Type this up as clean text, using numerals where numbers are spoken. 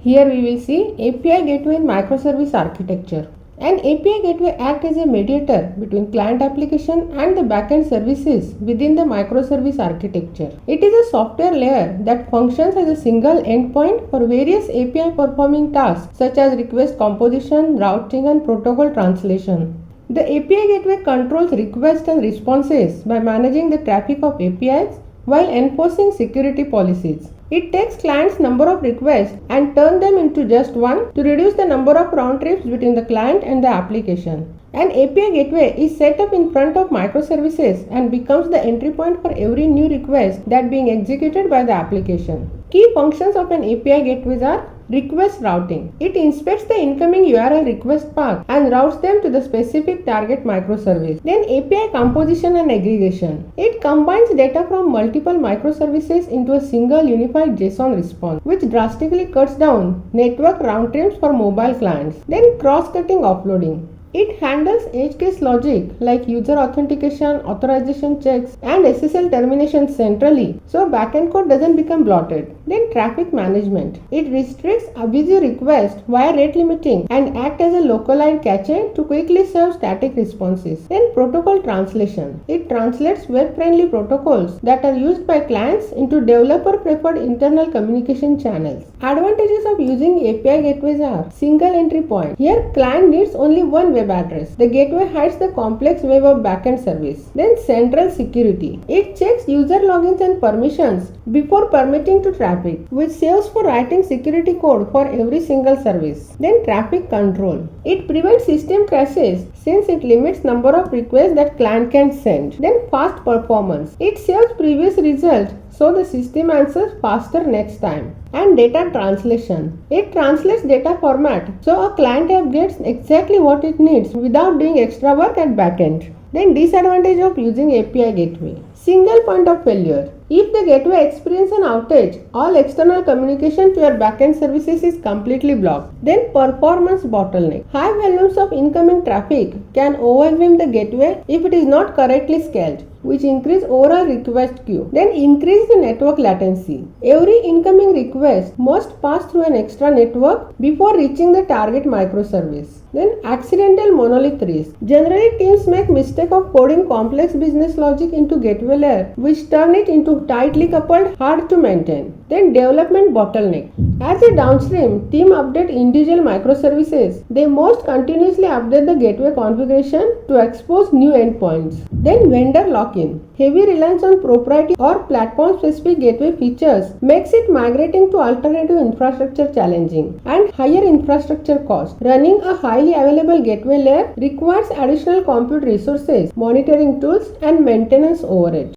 Here we will see API gateway in microservice architecture. An API gateway acts as a mediator between client application and the backend services within the microservice architecture. It is a software layer that functions as a single endpoint for various API performing tasks such as request composition, routing, and protocol translation. The API gateway controls requests and responses by managing the traffic of APIs while enforcing security policies. It takes clients' number of requests and turns them into just one to reduce the number of round trips between the client and the application. An API gateway is set up in front of microservices and becomes the entry point for every new request that being executed by the application. Key functions of an API gateway are request routing. It inspects the incoming URL request path and routes them to the specific target microservice. Then API composition and aggregation. It combines data from multiple microservices into a single unified JSON response, which drastically cuts down network round trips for mobile clients. Then cross-cutting offloading. It handles edge case logic like user authentication, authorization checks, and SSL termination centrally so backend code doesn't become bloated. Then traffic management. It restricts abusive requests via rate limiting and acts as a localized cache to quickly serve static responses. Then protocol translation. It translates web-friendly protocols that are used by clients into developer-preferred internal communication channels. Advantages of using API gateways are single entry point. Here, client needs only one web address. The gateway hides the complex web of backend service. Then central security. It checks user logins and permissions before permitting to traffic, which saves for writing security code for every single service. Then traffic control. It prevents system crashes since it limits number of requests that client can send. Then fast performance. It saves previous results so the system answers faster next time. And data translation. It translates data format so a client app gets exactly what it needs without doing extra work at backend. Then disadvantage of using API gateway. Single point of failure. If the gateway experiences an outage, all external communication to your backend services is completely blocked. Then performance bottleneck. High volumes of incoming traffic can overwhelm the gateway if it is not correctly scaled, which increase overall request queue. Then increase the network latency. Every incoming request must pass through an extra network before reaching the target microservice. Then accidental monolith risk. Generally, teams make mistake of coding complex business logic into gateway layer, which turn it into tightly coupled, hard to maintain. Then development bottleneck. As a downstream team update individual microservices, they must continuously update the gateway configuration to expose new endpoints. Then vendor lock-in. Heavy reliance on proprietary or platform-specific gateway features makes it migrating to alternative infrastructure challenging and higher infrastructure cost. Running a highly available gateway layer requires additional compute resources, monitoring tools, and maintenance overhead.